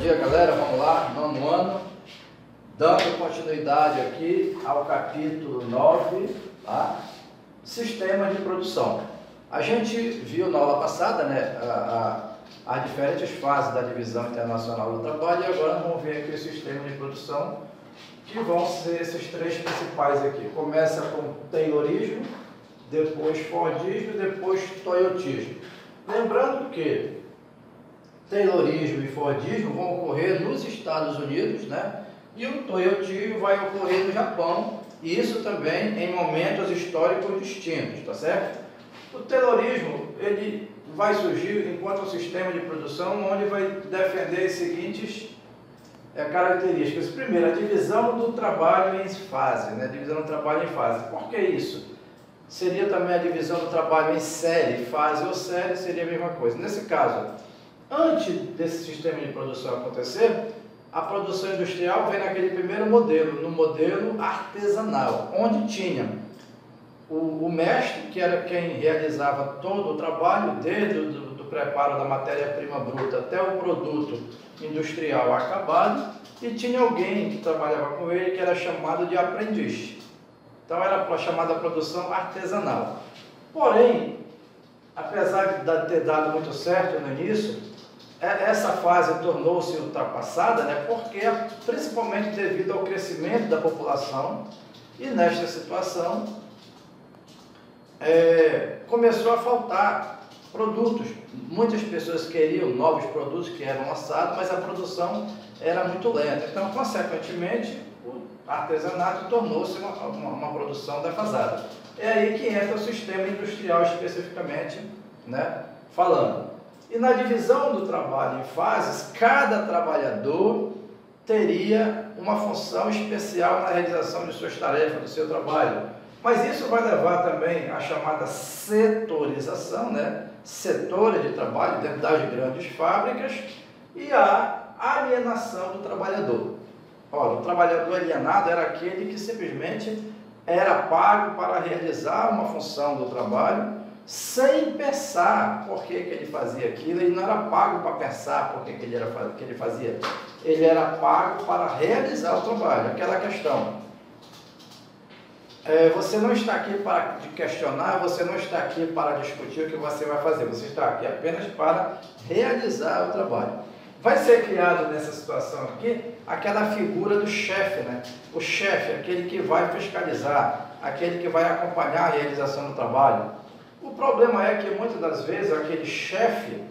dia, galera. Vamos lá, nono ano, dando continuidade aqui ao capítulo 9, tá? Sistema de produção. A gente viu na aula passada, né, as diferentes fases da divisão internacional do trabalho, e agora vamos ver aqui o sistema de produção, que vão ser esses três principais aqui. Começa com Taylorismo, depois Fordismo e depois Toyotismo. Lembrando que Taylorismo e Fordismo vão ocorrer nos Estados Unidos, né? E o Toyotismo vai ocorrer no Japão, e isso também em momentos históricos distintos, tá certo? O Taylorismo, ele vai surgir enquanto um sistema de produção onde vai defender as seguintes características. Primeiro, a divisão do trabalho em fase, né? Divisão do trabalho em fase. Por que isso? Seria também a divisão do trabalho em série, fase ou série, seria a mesma coisa. Nesse caso, antes desse sistema de produção acontecer, a produção industrial vem naquele primeiro modelo, no modelo artesanal, onde tinha o mestre, que era quem realizava todo o trabalho, desde o preparo da matéria-prima bruta até o produto industrial acabado, e tinha alguém que trabalhava com ele, que era chamado de aprendiz. Então era chamada produção artesanal. Porém, apesar de ter dado muito certo no início, essa fase tornou-se ultrapassada, né, porque, principalmente devido ao crescimento da população, e nesta situação começou a faltar produtos. Muitas pessoas queriam novos produtos que eram lançados, mas a produção era muito lenta. Então, consequentemente, o artesanato tornou-se uma produção defasada. É aí que entra o sistema industrial especificamente, né, falando. E na divisão do trabalho em fases, cada trabalhador teria uma função especial na realização de suas tarefas, do seu trabalho. Mas isso vai levar também à chamada setorização, né? Setores de trabalho dentro das grandes fábricas, e a alienação do trabalhador. Ora, o trabalhador alienado era aquele que simplesmente era pago para realizar uma função do trabalho, sem pensar por que ele fazia aquilo. Ele não era pago para pensar por que ele fazia. Ele era pago para realizar o trabalho. Aquela questão. Você não está aqui para questionar, você não está aqui para discutir o que você vai fazer. Você está aqui apenas para realizar o trabalho. Vai ser criado nessa situação aqui aquela figura do chefe, né? O chefe, aquele que vai fiscalizar, aquele que vai acompanhar a realização do trabalho. O problema é que muitas das vezes aquele chefe,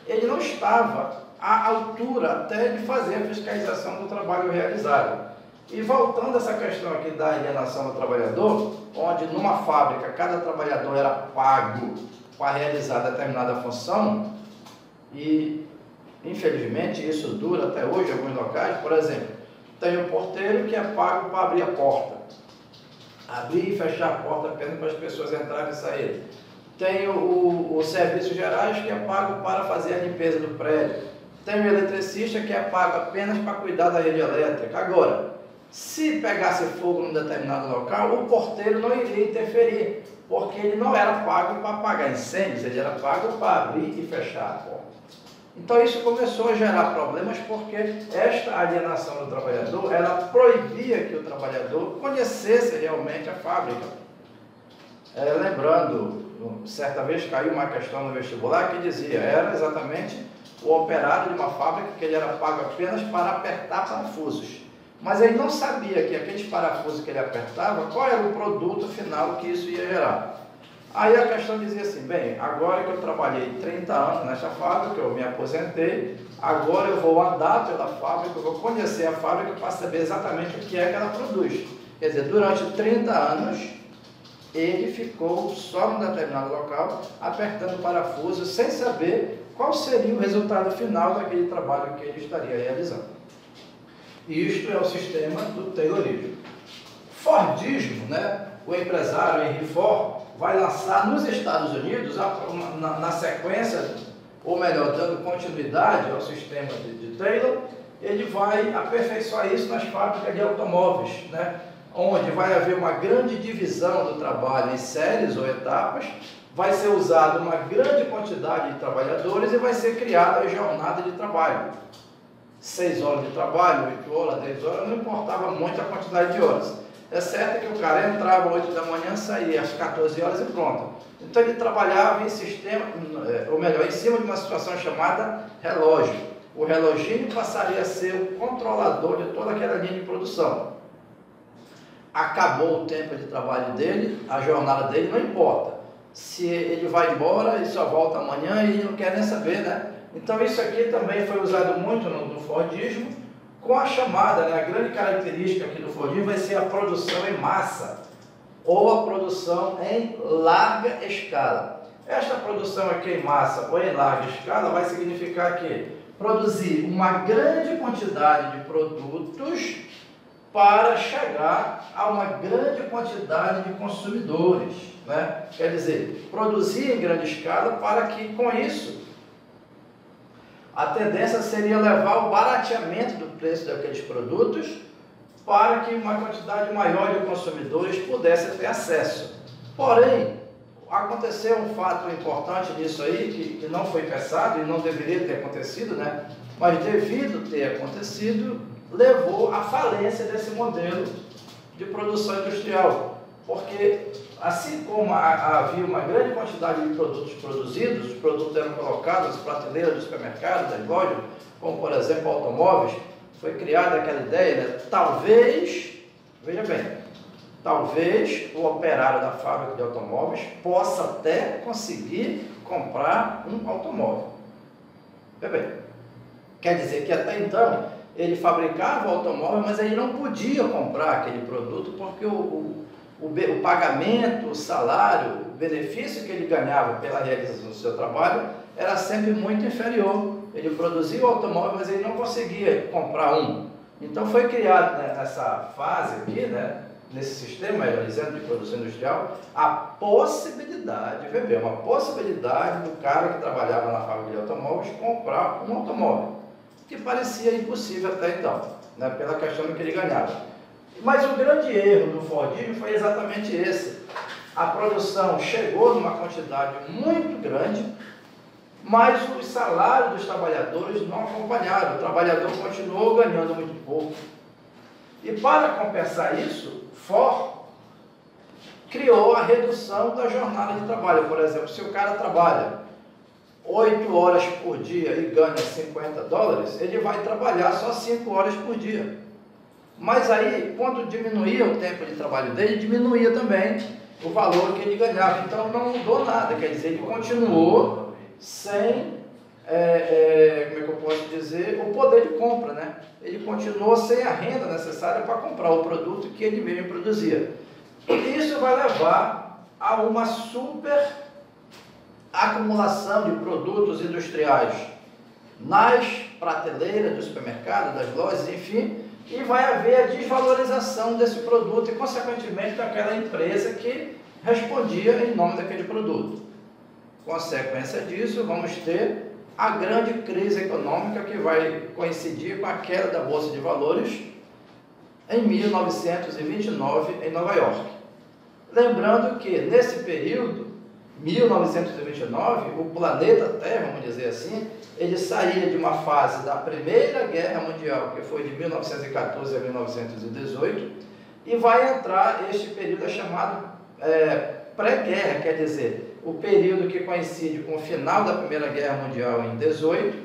ele não estava à altura até de fazer a fiscalização do trabalho realizado. E voltando a essa questão aqui da alienação do trabalhador, onde numa fábrica cada trabalhador era pago para realizar determinada função, e infelizmente isso dura até hoje em alguns locais. Por exemplo, tem o porteiro que é pago para abrir a porta, abrir e fechar a porta apenas para as pessoas entrarem e saírem. Tem os serviços gerais, que é pago para fazer a limpeza do prédio. Tem o eletricista, que é pago apenas para cuidar da rede elétrica. Agora, se pegasse fogo num determinado local, o porteiro não iria interferir, porque ele não era pago para apagar incêndios, ele era pago para abrir e fechar a porta. Então isso começou a gerar problemas, porque esta alienação do trabalhador, ela proibia que o trabalhador conhecesse realmente a fábrica. Lembrando, certa vez caiu uma questão no vestibular que dizia, era exatamente o operário de uma fábrica, que ele era pago apenas para apertar parafusos. Mas ele não sabia que aqueles parafusos que ele apertava, qual era o produto final que isso ia gerar. Aí a questão dizia assim, bem, agora que eu trabalhei 30 anos nessa fábrica, eu me aposentei, agora eu vou andar pela fábrica, eu vou conhecer a fábrica para saber exatamente o que é que ela produz. Quer dizer, durante 30 anos, ele ficou só num determinado local, apertando parafusos, sem saber qual seria o resultado final daquele trabalho que ele estaria realizando. E isto é o sistema do Taylorismo. Fordismo, né? O empresário Henry Ford vai lançar nos Estados Unidos, na sequência, ou melhor, dando continuidade ao sistema de Taylor, ele vai aperfeiçoar isso nas fábricas de automóveis, né? Onde vai haver uma grande divisão do trabalho em séries ou etapas, vai ser usada uma grande quantidade de trabalhadores e vai ser criada a jornada de trabalho. 6 horas de trabalho, 8 horas, 10 horas, não importava muito a quantidade de horas. É certo que o cara entrava às 8 da manhã, saía às 14 horas e pronto. Então ele trabalhava em sistema, ou melhor, em cima de uma situação chamada relógio. O reloginho passaria a ser o controlador de toda aquela linha de produção. Acabou o tempo de trabalho dele, a jornada dele não importa. Se ele vai embora e só volta amanhã, ele não quer nem saber, né? Então isso aqui também foi usado muito no Fordismo, com a chamada, né, a grande característica aqui do Fordismo vai ser a produção em massa, ou a produção em larga escala. Esta produção aqui em massa ou em larga escala vai significar que produzir uma grande quantidade de produtos para chegar a uma grande quantidade de consumidores, né? Quer dizer, produzir em grande escala para que, com isso, a tendência seria levar o barateamento do preço daqueles produtos para que uma quantidade maior de consumidores pudesse ter acesso. Porém, aconteceu um fato importante nisso aí, que não foi pensado e não deveria ter acontecido, né? Mas devido ter acontecido, levou à falência desse modelo de produção industrial. Porque, assim como havia uma grande quantidade de produtos produzidos, os produtos eram colocados nas prateleiras dos supermercados, das lojas, como por exemplo automóveis, foi criada aquela ideia, né? Talvez, veja bem, talvez o operário da fábrica de automóveis possa até conseguir comprar um automóvel. Veja bem, quer dizer que até então ele fabricava o automóvel, mas ele não podia comprar aquele produto porque o pagamento, o salário, o benefício que ele ganhava pela realização do seu trabalho era sempre muito inferior. Ele produzia o automóvel, mas ele não conseguia comprar um. Então foi criado, né, nessa fase aqui, né, nesse sistema, melhor dizendo, de produção industrial, a possibilidade, uma possibilidade do cara que trabalhava na fábrica de automóveis comprar um automóvel, que parecia impossível até então, né, pela questão do que ele ganhava. Mas o grande erro do Fordismo foi exatamente esse. A produção chegou numa quantidade muito grande, mas os salários dos trabalhadores não acompanharam. O trabalhador continuou ganhando muito pouco. E para compensar isso, Ford criou a redução da jornada de trabalho. Por exemplo, se o cara trabalha 8 horas por dia e ganha $50, ele vai trabalhar só 5 horas por dia. Mas aí, quando diminuía o tempo de trabalho dele, diminuía também o valor que ele ganhava. Então não mudou nada, quer dizer, ele continuou sem, como é que eu posso dizer, o poder de compra, né? Ele continuou sem a renda necessária para comprar o produto que ele mesmo produzia. E isso vai levar a uma super acumulação de produtos industriais nas prateleiras do supermercado, das lojas, enfim, e vai haver a desvalorização desse produto e, consequentemente, daquela empresa que respondia em nome daquele produto. Consequência disso, vamos ter a grande crise econômica que vai coincidir com a queda da Bolsa de Valores em 1929 em Nova York. Lembrando que, nesse período, 1929, o planeta Terra, vamos dizer assim, ele saía de uma fase da Primeira Guerra Mundial, que foi de 1914 a 1918, e vai entrar este período chamado pré-guerra, quer dizer, o período que coincide com o final da Primeira Guerra Mundial em 18.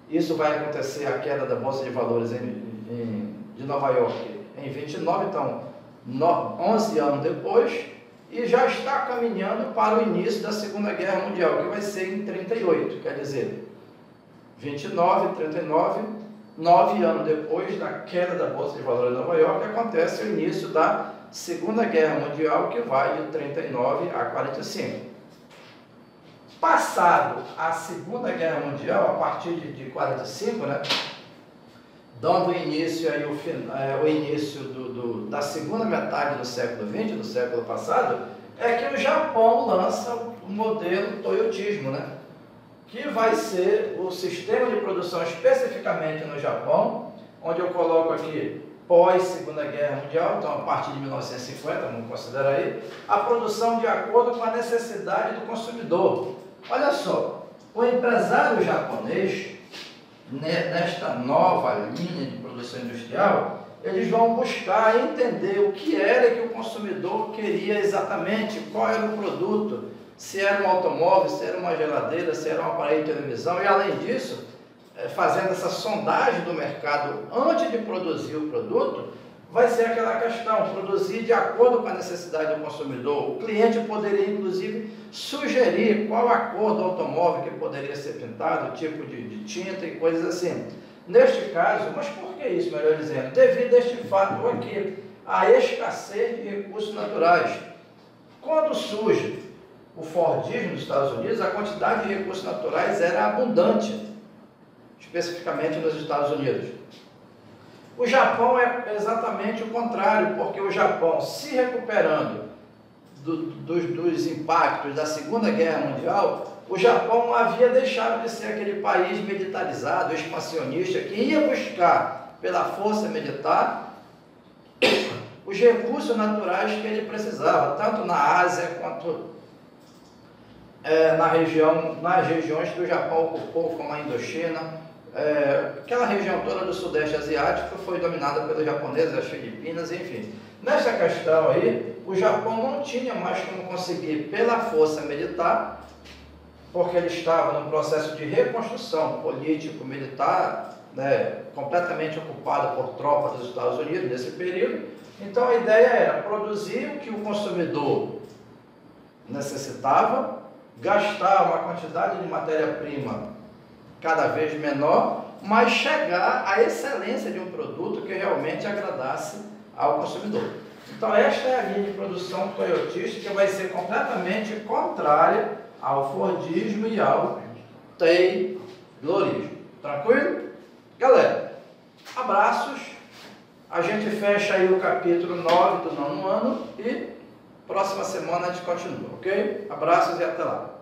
Isso vai acontecer a queda da Bolsa de Valores de Nova York em 29, então 11 anos depois, e já está caminhando para o início da Segunda Guerra Mundial, que vai ser em 38, quer dizer, 29, 39, 9 anos depois da queda da Bolsa de Valores de Nova York, acontece o início da Segunda Guerra Mundial, que vai de 39 a 45. Passado a Segunda Guerra Mundial, a partir de 45, né, dando início aí o início da segunda metade do século XX, do século passado, é que o Japão lança o modelo Toyotismo, né? Que vai ser o sistema de produção especificamente no Japão, onde eu coloco aqui pós-Segunda Guerra Mundial, então a partir de 1950, vamos considerar aí, a produção de acordo com a necessidade do consumidor. Olha só, o empresário japonês, nesta nova linha de produção industrial, eles vão buscar entender o que era que o consumidor queria exatamente, qual era o produto, se era um automóvel, se era uma geladeira, se era um aparelho de televisão, e além disso, fazendo essa sondagem do mercado antes de produzir o produto, vai ser aquela questão, produzir de acordo com a necessidade do consumidor. O cliente poderia, inclusive, sugerir qual a cor do automóvel que poderia ser pintado, o tipo de tinta e coisas assim. Neste caso, mas por que isso, melhor dizendo? Devido a este fato aqui, a escassez de recursos naturais. Quando surge o Fordismo dos Estados Unidos, a quantidade de recursos naturais era abundante, especificamente nos Estados Unidos. O Japão é exatamente o contrário, porque o Japão, se recuperando dos impactos da Segunda Guerra Mundial, o Japão havia deixado de ser aquele país militarizado, expansionista, que ia buscar, pela força militar, os recursos naturais que ele precisava, tanto na Ásia quanto nas regiões que o Japão ocupou, como a Indochina. Aquela região toda do Sudeste Asiático foi dominada pelos japoneses, as Filipinas, enfim. Nessa questão aí, o Japão não tinha mais como conseguir pela força militar, porque ele estava num processo de reconstrução político-militar, completamente ocupado por tropas dos Estados Unidos nesse período. Então a ideia era produzir o que o consumidor necessitava, gastar uma quantidade de matéria-prima cada vez menor, mas chegar à excelência de um produto que realmente agradasse ao consumidor. Então esta é a linha de produção toyotista, que vai ser completamente contrária ao Fordismo e ao Taylorismo. Tranquilo? Galera, abraços. A gente fecha aí o capítulo 9 do 9º ano e próxima semana a gente continua, ok? Abraços e até lá.